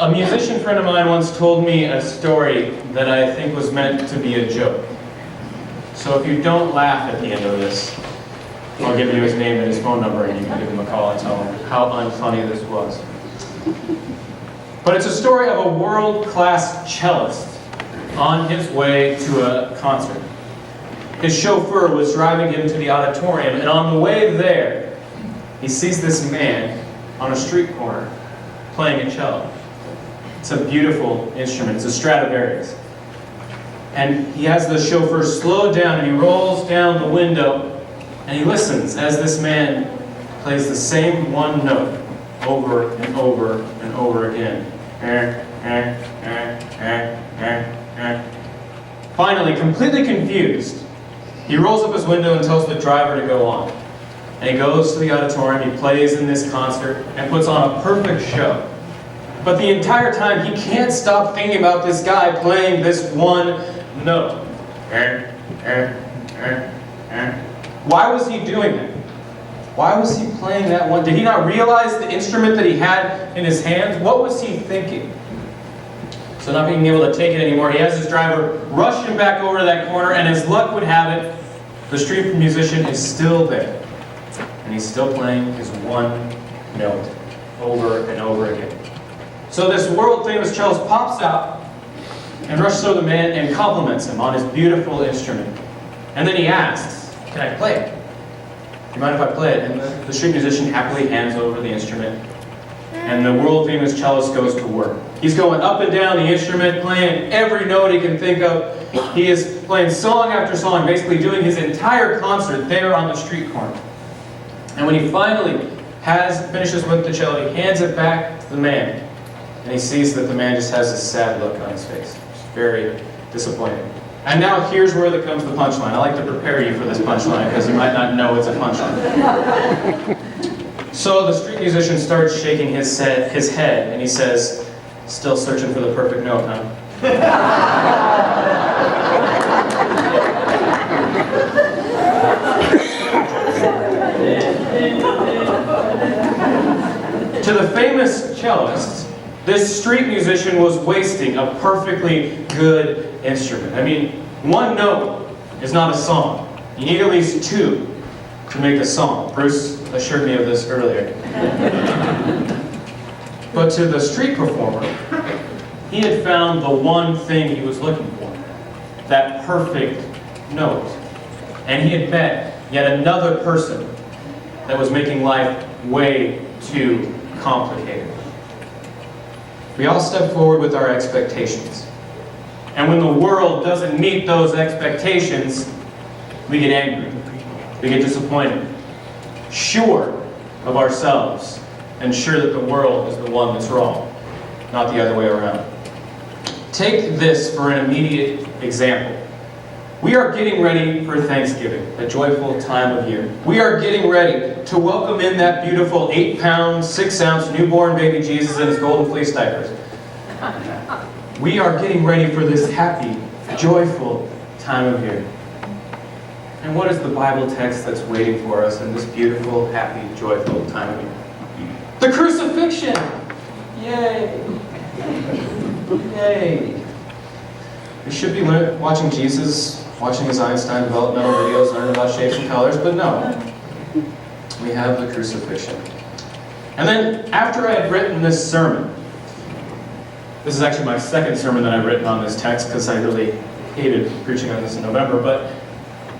A musician friend of mine once told me a story that I think was meant to be a joke. So if you don't laugh at the end of this, I'll give you his name and his phone number, and you can give him a call and tell him how unfunny this was. But it's a story of a world-class cellist on his way to a concert. His chauffeur was driving him to the auditorium, and on the way there, he sees this man on a street corner playing a cello. It's a beautiful instrument. It's a Stradivarius. And he has the chauffeur slow down, and he rolls down the window, and he listens as this man plays the same one note over and over and over again. Finally, completely confused, he rolls up his window and tells the driver to go on. And he goes to the auditorium, he plays in this concert, and puts on a perfect show. But the entire time, he can't stop thinking about this guy playing this one note. Why was he doing that? Why was he playing that one? Did he not realize the instrument that he had in his hands? What was he thinking? So not being able to take it anymore, he has his driver rush him back over to that corner, and as luck would have it, the street musician is still there. And he's still playing his one note over and over again. So this world-famous cellist pops out and rushes over the man and compliments him on his beautiful instrument. And then he asks, "Can I play it? Do you mind if I play it?" And the street musician happily hands over the instrument. And the world-famous cellist goes to work. He's going up and down the instrument, playing every note he can think of. He is playing song after song, basically doing his entire concert there on the street corner. And when he finally finishes with the cello, he hands it back to the man. And he sees that the man just has a sad look on his face. It's very disappointed. And now here's where comes the punchline. I like to prepare you for this punchline because you might not know it's a punchline. So the street musician starts shaking his head and he says, "Still searching for the perfect note, huh?" To the famous cellist, this street musician was wasting a perfectly good instrument. I mean, one note is not a song. You need at least two to make a song. Bruce assured me of this earlier. But to the street performer, he had found the one thing he was looking for, that perfect note. And he had met yet another person that was making life way too complicated. We all step forward with our expectations. And when the world doesn't meet those expectations, we get angry. We get disappointed. Sure of ourselves, and sure that the world is the one that's wrong, not the other way around. Take this for an immediate example. We are getting ready for Thanksgiving, a joyful time of year. We are getting ready to welcome in that beautiful 8-pound, 6-ounce newborn baby Jesus in his golden fleece diapers. We are getting ready for this happy, joyful time of year. And what is the Bible text that's waiting for us in this beautiful, happy, joyful time of year? The crucifixion! Yay! Yay! We should be watching Jesus, watching his Einstein developmental videos, learning about shapes and colors, but no. We have the crucifixion. And then, after I had written this sermon, this is actually my second sermon that I've written on this text because I really hated preaching on this in November, but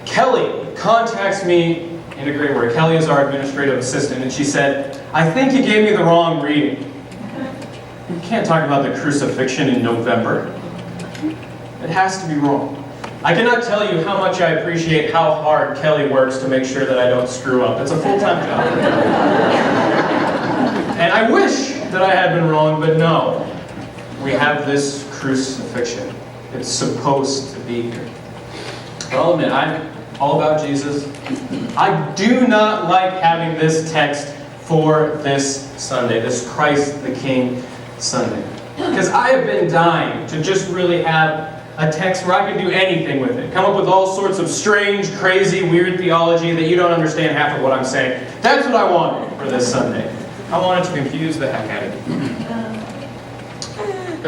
Kelly contacts me in a great way. Kelly is our administrative assistant, and she said, "I think you gave me the wrong reading. You can't talk about the crucifixion in November. It has to be wrong." I cannot tell you how much I appreciate how hard Kelly works to make sure that I don't screw up. It's a full-time job. And I wish that I had been wrong, but no. We have this crucifixion. It's supposed to be here. But I'll admit, I'm all about Jesus. I do not like having this text for this Sunday, this Christ the King Sunday. Because I have been dying to just really have a text where I can do anything with it. Come up with all sorts of strange, crazy, weird theology that you don't understand half of what I'm saying. That's what I wanted for this Sunday. I wanted to confuse the heck out of you.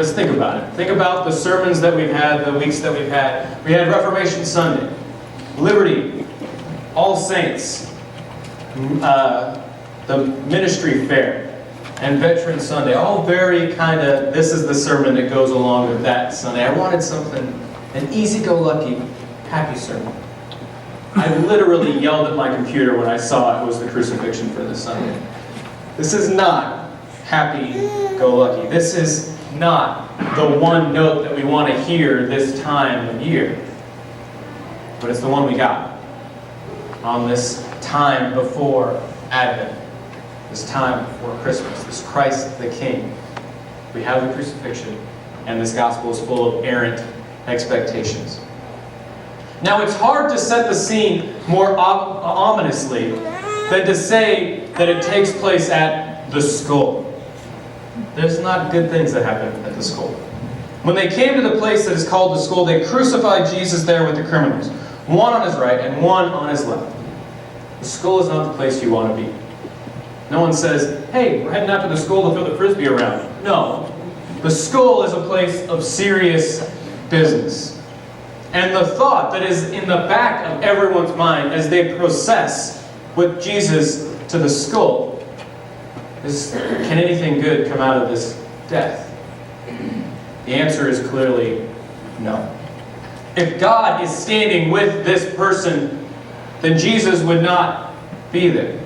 Because think about it. Think about the sermons that we've had, the weeks that we've had. We had Reformation Sunday, Liberty, All Saints, the Ministry Fair, and Veteran Sunday. All very kind of, this is the sermon that goes along with that Sunday. I wanted something, an easy-go-lucky, happy sermon. I literally yelled at my computer when I saw it was the crucifixion for this Sunday. This is not happy-go-lucky. This is not the one note that we want to hear this time of year. But it's the one we got on this time before Advent, this time before Christmas, this Christ the King. We have the crucifixion, and this gospel is full of errant expectations. Now, it's hard to set the scene more ominously than to say that it takes place at the skull. There's not good things that happen at the skull. When they came to the place that is called the skull, they crucified Jesus there with the criminals, one on his right and one on his left. The skull is not the place you want to be. No one says, hey, we're heading out to the skull to throw the frisbee around. No. The skull is a place of serious business. And the thought that is in the back of everyone's mind as they process with Jesus to the skull is, can anything good come out of this death? The answer is clearly no. If God is standing with this person, then Jesus would not be there.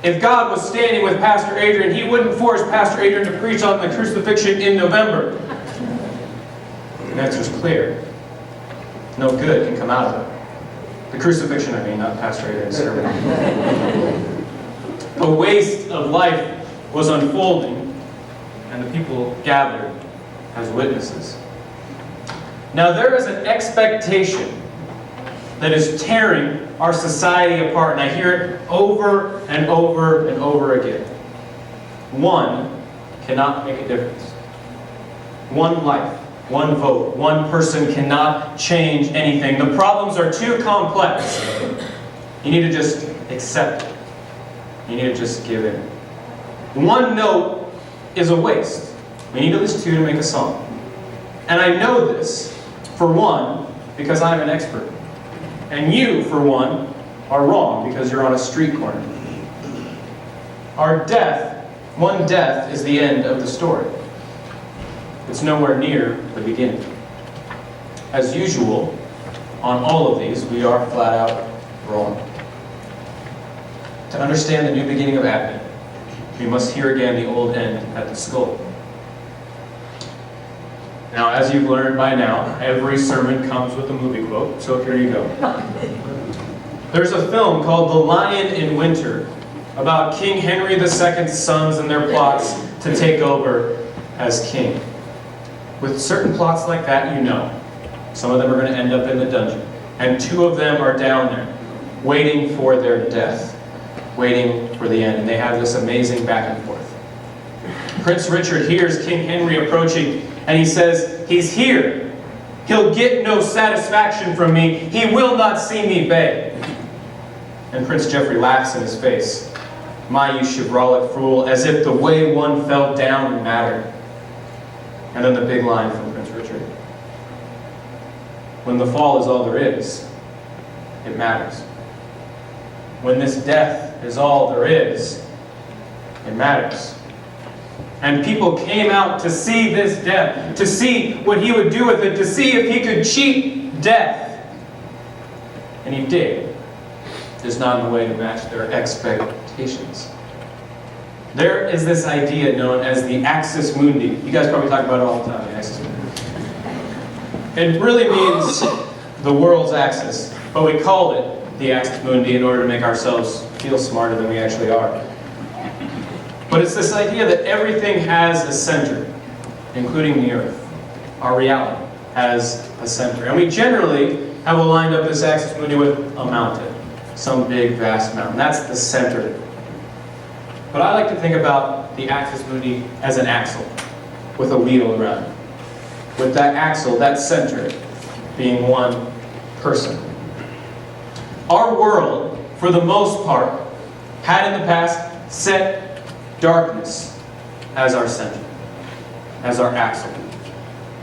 If God was standing with Pastor Adrian, he wouldn't force Pastor Adrian to preach on the crucifixion in November. The answer is clear. No good can come out of it. The crucifixion, I mean, not Pastor Adrian's sermon. A waste of life was unfolding, and the people gathered as witnesses. Now there is an expectation that is tearing our society apart, and I hear it over and over and over again. One cannot make a difference. One life, one vote, one person cannot change anything. The problems are too complex. You need to just accept it. You need to just give in. One note is a waste. We need at least two to make a song. And I know this, for one, because I'm an expert. And you, for one, are wrong because you're on a street corner. One death is the end of the story. It's nowhere near the beginning. As usual, on all of these, we are flat out wrong. To understand the new beginning of Advent, we must hear again the old end at the skull. Now, as you've learned by now, every sermon comes with a movie quote, so here you go. There's a film called The Lion in Winter about King Henry II's sons and their plots to take over as king. With certain plots like that, you know, some of them are going to end up in the dungeon, and two of them are down there, waiting for their death, waiting for the end, and they have this amazing back and forth. Prince Richard hears King Henry approaching, and he says, he's here. He'll get no satisfaction from me. He will not see me beg. And Prince Geoffrey laughs in his face. My, you chivalric fool, as if the way one fell down mattered. And then the big line from Prince Richard. When the fall is all there is, it matters. When this death is all there is, it matters. And people came out to see this death, to see what he would do with it, to see if he could cheat death. And he did, just not in a way to match their expectations. There is this idea known as the axis mundi. You guys probably talk about it all the time, the axis mundi. It really means the world's axis, but we call it the axis mundi in order to make ourselves feel smarter than we actually are. But it's this idea that everything has a center, including the earth. Our reality has a center. And we generally have aligned up this axis mundi with a mountain, some big, vast mountain. That's the center. But I like to think about the axis mundi as an axle with a wheel around it. With that axle, that center, being one person. Our world, for the most part, had in the past set darkness as our center. as our axle.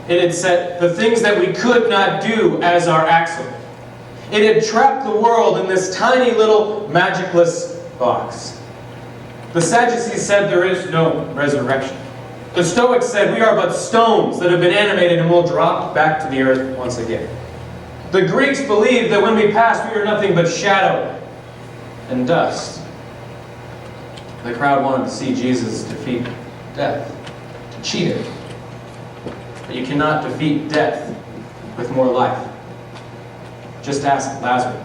It had set the things that we could not do as our axle. It had trapped the world in this tiny little magicless box. The Sadducees said there is no resurrection. The Stoics said we are but stones that have been animated and will drop back to the earth once again. The Greeks believed that when we pass, we are nothing but shadow and dust. The crowd wanted to see Jesus defeat death, to cheat it. But you cannot defeat death with more life. Just ask Lazarus.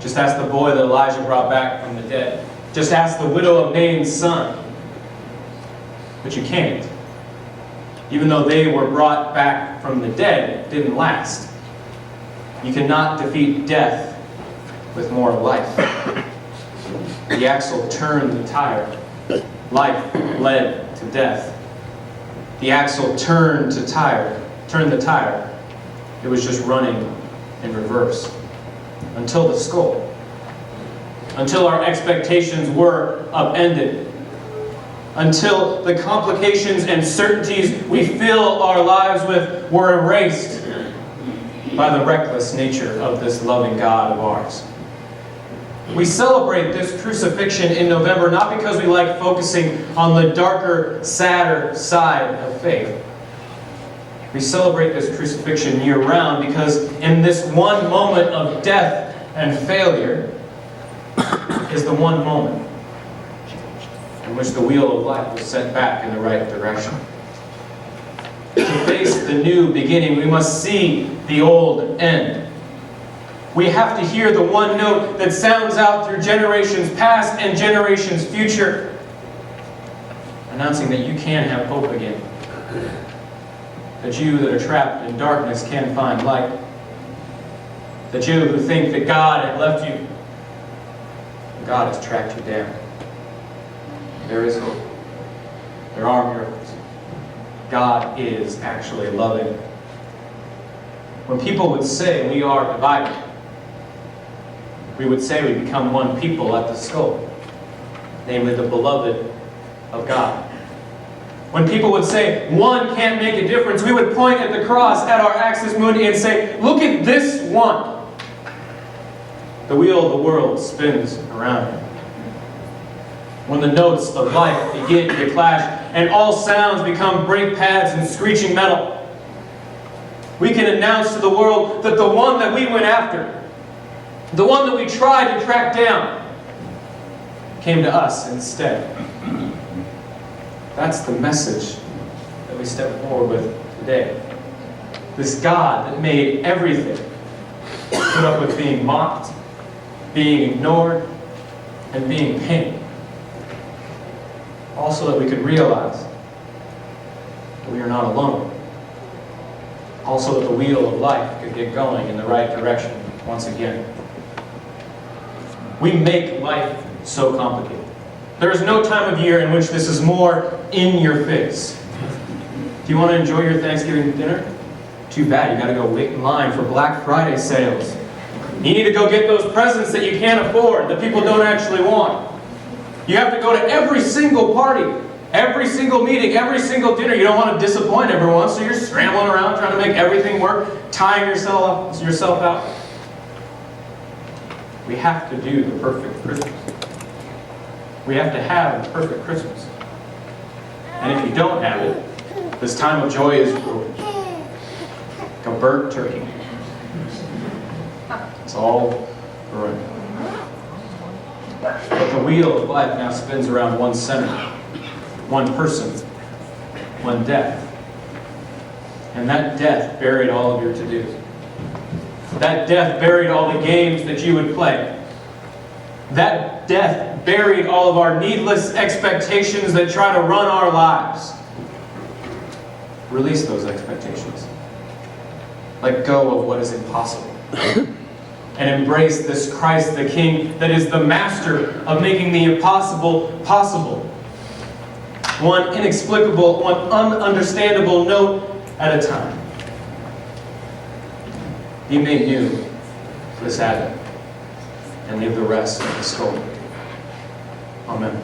Just ask the boy that Elijah brought back from the dead. Just ask the widow of Nain's son. But you can't. Even though they were brought back from the dead, it didn't last. You cannot defeat death with more life. The axle turned the tire. Life led to death. The axle turned the tire. It was just running in reverse. Until the skull. Until our expectations were upended. Until the complications and certainties we fill our lives with were erased by the reckless nature of this loving God of ours. We celebrate this crucifixion in November not because we like focusing on the darker, sadder side of faith. We celebrate this crucifixion year-round because in this one moment of death and failure is the one moment in which the wheel of life was set back in the right direction. To face the new beginning, we must see the old end. We have to hear the one note that sounds out through generations past and generations future, announcing that you can have hope again. That you that are trapped in darkness can find light. That you who think that God had left you, God has tracked you down. There is hope. There are miracles. God is actually loving. When people would say we are divided, we would say we become one people at the skull, namely the beloved of God. When people would say one can't make a difference, we would point at the cross at our axis mundi and say, look at this one. The wheel of the world spins around him. When the notes of life begin to clash and all sounds become brake pads and screeching metal, we can announce to the world that the one that we went after, the one that we tried to track down, came to us instead. That's the message that we step forward with today. This God that made everything put up with being mocked, being ignored, and being pained. Also that we could realize that we are not alone. Also that the wheel of life could get going in the right direction once again. We make life so complicated. There is no time of year in which this is more in your face. Do you want to enjoy your Thanksgiving dinner? Too bad, you got to go wait in line for Black Friday sales. You need to go get those presents that you can't afford, that people don't actually want. You have to go to every single party, every single meeting, every single dinner. You don't want to disappoint everyone, so you're scrambling around trying to make everything work, tying yourself out. We have to do the perfect Christmas. We have to have the perfect Christmas. And if you don't have it, this time of joy is ruined. Like a burnt turkey. It's all ruined. But the wheel of life now spins around one center, one person, one death. And that death buried all of your to-dos. That death buried all the games that you would play. That death buried all of our needless expectations that try to run our lives. Release those expectations. Let go of what is impossible. And embrace this Christ the King that is the master of making the impossible possible. One inexplicable, one ununderstandable note at a time. Be made new this Advent and leave the rest of the skull. Amen.